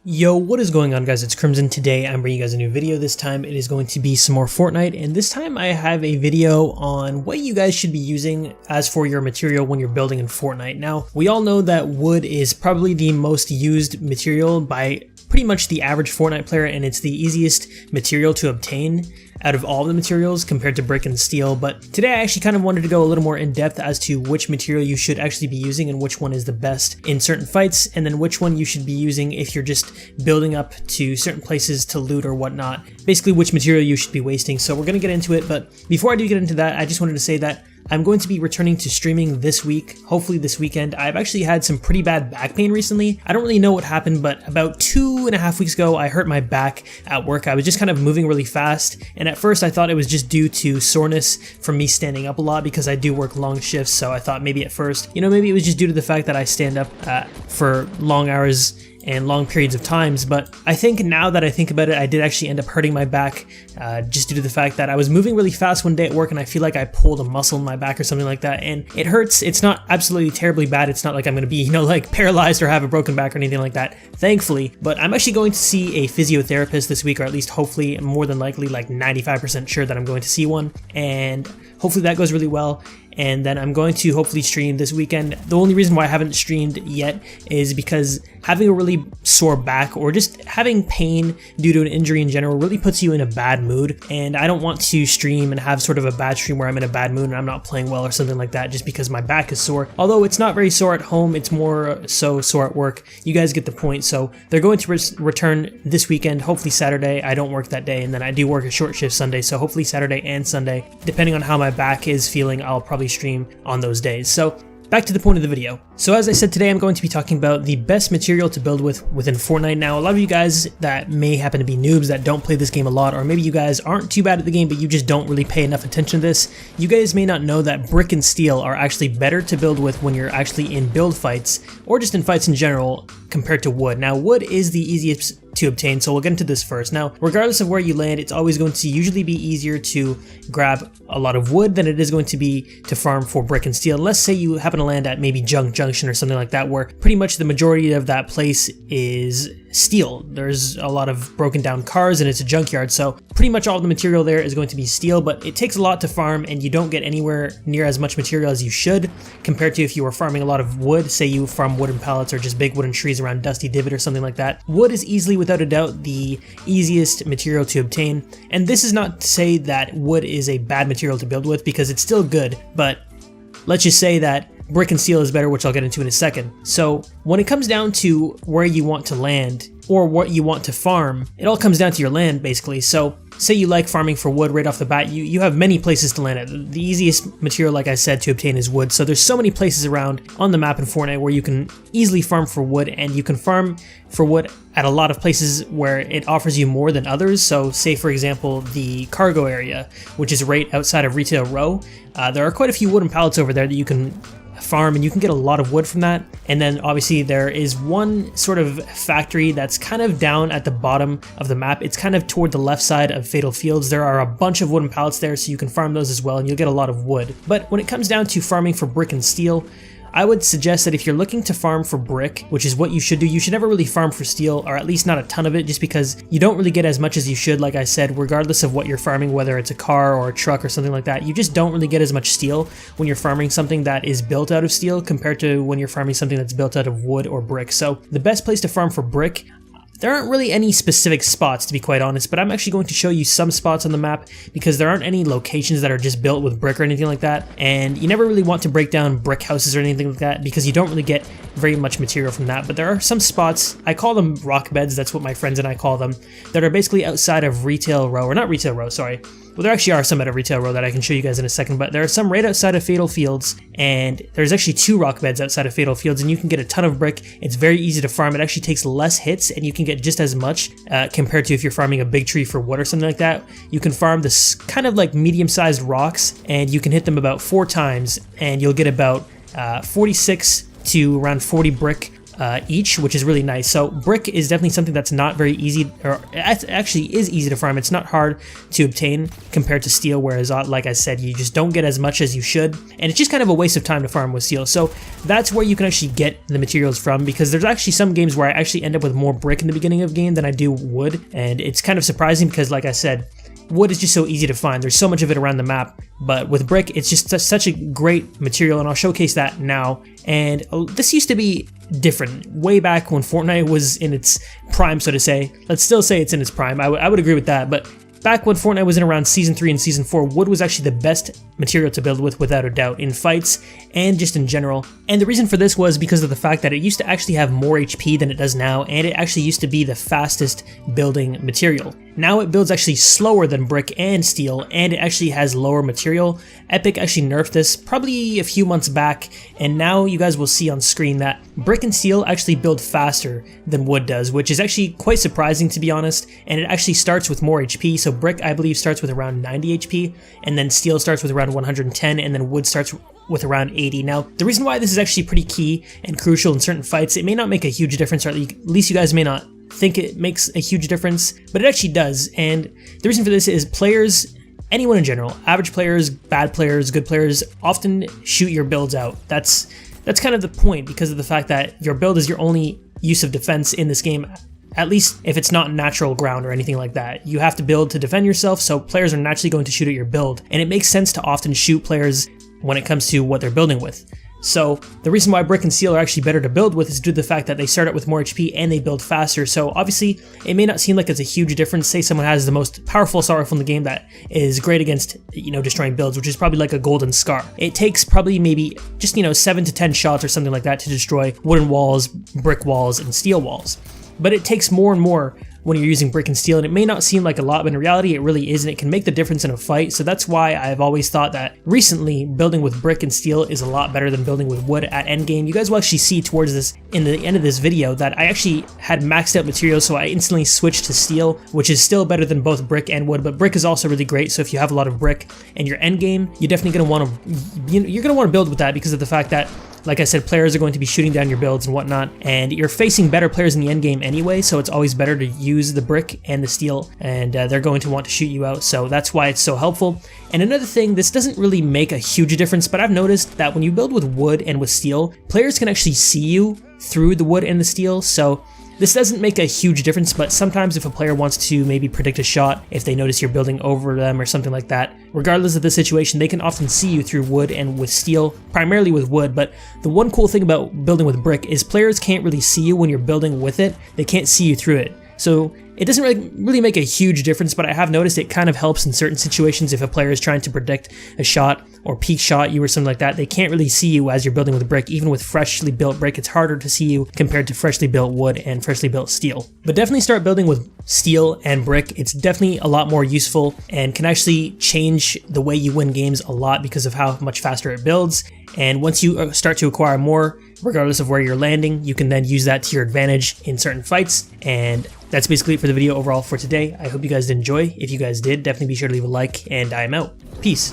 Yo, what is going on, guys? It's Crimson. Today I'm bringing you guys a new video. This time it is going to be some more Fortnite, and this time I have a video on what you guys should be using as for your material when you're building in Fortnite. Now, we all know that wood is probably the most used material by pretty much the average Fortnite player, and it's the easiest material to obtain out of all the materials compared to brick and steel. But today I actually kind of wanted to go a little more in depth as to which material you should actually be using and which one is the best in certain fights, and then which one you should be using if you're just building up to certain places to loot or whatnot. Basically which material you should be wasting. So we're going to get into it, but before I do get into that, I just wanted to say that I'm going to be returning to streaming this week, hopefully this weekend. I've actually had some pretty bad back pain recently. I don't really know what happened, but about 2.5 weeks ago, I hurt my back at work. I was just kind of moving really fast, and at first I thought it was just due to soreness from me standing up a lot because I do work long shifts, so I thought maybe at first, maybe it was just due to the fact that I stand up for long hours and long periods of times. But I think now that I think about it, I did actually end up hurting my back just due to the fact that I was moving really fast one day at work and I feel like I pulled a muscle in my back or something like that, and it hurts. It's not absolutely terribly bad. It's not like I'm gonna be, like paralyzed or have a broken back or anything like that, thankfully. But I'm actually going to see a physiotherapist this week, or at least hopefully, more than likely, like 95% sure that I'm going to see one, and hopefully that goes really well. And then I'm going to hopefully stream this weekend. The only reason why I haven't streamed yet is because having a really sore back or just having pain due to an injury in general really puts you in a bad mood, and I don't want to stream and have sort of a bad stream where I'm in a bad mood and I'm not playing well or something like that just because my back is sore. Although it's not very sore at home, it's more so sore at work. You guys get the point. So they're going to return this weekend, hopefully Saturday. I don't work that day, and then I do work a short shift Sunday, so hopefully Saturday and Sunday, depending on how my back is feeling, I'll probably stream on those days. So back to the point of the video. So as I said, today I'm going to be talking about the best material to build with within Fortnite. Now, a lot of you guys that may happen to be noobs that don't play this game a lot, or maybe you guys aren't too bad at the game but you just don't really pay enough attention to this, you guys may not know that brick and steel are actually better to build with when you're actually in build fights or just in fights in general compared to wood. Now, wood is the easiest to obtain, so we'll get into this first. Now, regardless of where you land, it's always going to usually be easier to grab a lot of wood than it is going to be to farm for brick and steel. Let's say you happen to land at maybe Junk Junction or something like that, where pretty much the majority of that place is steel. There's a lot of broken down cars and it's a junkyard, so pretty much all the material there is going to be steel, but it takes a lot to farm and you don't get anywhere near as much material as you should compared to if you were farming a lot of wood. Say you farm wooden pallets or just big wooden trees around Dusty Divot or something like that. Wood is easily, without a doubt, the easiest material to obtain, and this is not to say that wood is a bad material to build with, because it's still good, but let's just say that brick and steel is better, which I'll get into in a second. So when it comes down to where you want to land or what you want to farm, it all comes down to your land, basically. So say you like farming for wood right off the bat, you have many places to land at. The easiest material, like I said, to obtain is wood. So there's so many places around on the map in Fortnite where you can easily farm for wood, and you can farm for wood at a lot of places where it offers you more than others. So say, for example, the cargo area, which is right outside of Retail Row. There are quite a few wooden pallets over there that you can farm, and you can get a lot of wood from that. And then obviously there is one sort of factory that's kind of down at the bottom of the map. It's kind of toward the left side of Fatal Fields. There are a bunch of wooden pallets there, so you can farm those as well, and you'll get a lot of wood. But when it comes down to farming for brick and steel, I would suggest that if you're looking to farm for brick, which is what you should do, you should never really farm for steel, or at least not a ton of it, just because you don't really get as much as you should. Like I said, regardless of what you're farming, whether it's a car or a truck or something like that, you just don't really get as much steel when you're farming something that is built out of steel compared to when you're farming something that's built out of wood or brick. So the best place to farm for brick, there aren't really any specific spots, to be quite honest, but I'm actually going to show you some spots on the map because there aren't any locations that are just built with brick or anything like that, and you never really want to break down brick houses or anything like that because you don't really get very much material from that. But there are some spots, I call them rock beds, that's what my friends and I call them, that are basically outside of Retail Row, or not Retail Row, sorry. Well, there actually are some at a Retail Row that I can show you guys in a second, but there are some right outside of Fatal Fields, and there's actually 2 rock beds outside of Fatal Fields, and you can get a ton of brick. It's very easy to farm. It actually takes less hits, and you can get just as much compared to if you're farming a big tree for wood or something like that. You can farm this kind of like medium-sized rocks, and you can hit them about 4 times, and you'll get about 46 to around 40 brick each, which is really nice. So brick is definitely something that's not very easy, or actually is easy to farm. It's not hard to obtain compared to steel, whereas like I said, you just don't get as much as you should, and it's just kind of a waste of time to farm with steel. So that's where you can actually get the materials from, because there's actually some games where I actually end up with more brick in the beginning of the game than I do wood, and it's kind of surprising because, like I said, wood is just so easy to find. There's so much of it around the map, but with brick, it's just such a great material, and I'll showcase that now. And this used to be different way back when Fortnite was in its prime, so to say. Let's still say it's in its prime. I would agree with that, but back when Fortnite was in around Season 3 and Season 4, wood was actually the best material to build with, without a doubt, in fights and just in general. And the reason for this was because of the fact that it used to actually have more HP than it does now, and it actually used to be the fastest building material. Now it builds actually slower than brick and steel, and it actually has lower material. Epic actually nerfed this probably a few months back, and now you guys will see on screen that brick and steel actually build faster than wood does, which is actually quite surprising, to be honest, and it actually starts with more HP. So brick, I believe, starts with around 90 HP, and then steel starts with around 110, and then wood starts with around 80. Now, the reason why this is actually pretty key and crucial in certain fights, it may not make a huge difference, or at least you guys may not think it makes a huge difference, but it actually does. And the reason for this is players, anyone in general, average players, bad players, good players, often shoot your builds out. That's kind of the point, because of the fact that your build is your only use of defense in this game. At least if it's not natural ground or anything like that. You have to build to defend yourself, so players are naturally going to shoot at your build. And it makes sense to often shoot players when it comes to what they're building with. So the reason why brick and steel are actually better to build with is due to the fact that they start out with more HP and they build faster. So obviously it may not seem like it's a huge difference. Say someone has the most powerful assault rifle in the game that is great against, destroying builds, which is probably like a golden scar. It takes probably maybe just, 7 to 10 shots or something like that to destroy wooden walls, brick walls, and steel walls. But it takes more and more when you're using brick and steel, and it may not seem like a lot, but in reality it really is, and it can make the difference in a fight. So that's why I've always thought that recently building with brick and steel is a lot better than building with wood at endgame. You guys will actually see towards this, in the end of this video, that I actually had maxed out materials, so I instantly switched to steel, which is still better than both brick and wood, but brick is also really great. So if you have a lot of brick in your endgame, you're definitely going to want to, you're going to want to build with that, because of the fact that, like I said, players are going to be shooting down your builds and whatnot, and you're facing better players in the endgame anyway, so it's always better to use the brick and the steel, and they're going to want to shoot you out, so that's why it's so helpful. And another thing, this doesn't really make a huge difference, but I've noticed that when you build with wood and with steel, players can actually see you through the wood and the steel, so this doesn't make a huge difference, but sometimes if a player wants to maybe predict a shot, if they notice you're building over them or something like that, regardless of the situation, they can often see you through wood and with steel, primarily with wood. But the one cool thing about building with brick is players can't really see you when you're building with it. They can't see you through it. So it doesn't really make a huge difference, but I have noticed it kind of helps in certain situations. If a player is trying to predict a shot or peek shot you or something like that, they can't really see you as you're building with brick. Even with freshly built brick, it's harder to see you compared to freshly built wood and freshly built steel. But definitely start building with steel and brick. It's definitely a lot more useful and can actually change the way you win games a lot because of how much faster it builds. And once you start to acquire more, regardless of where you're landing, you can then use that to your advantage in certain fights. And that's basically it for the video overall for today. I hope you guys did enjoy. If you guys did, definitely be sure to leave a like, and I'm out. Peace.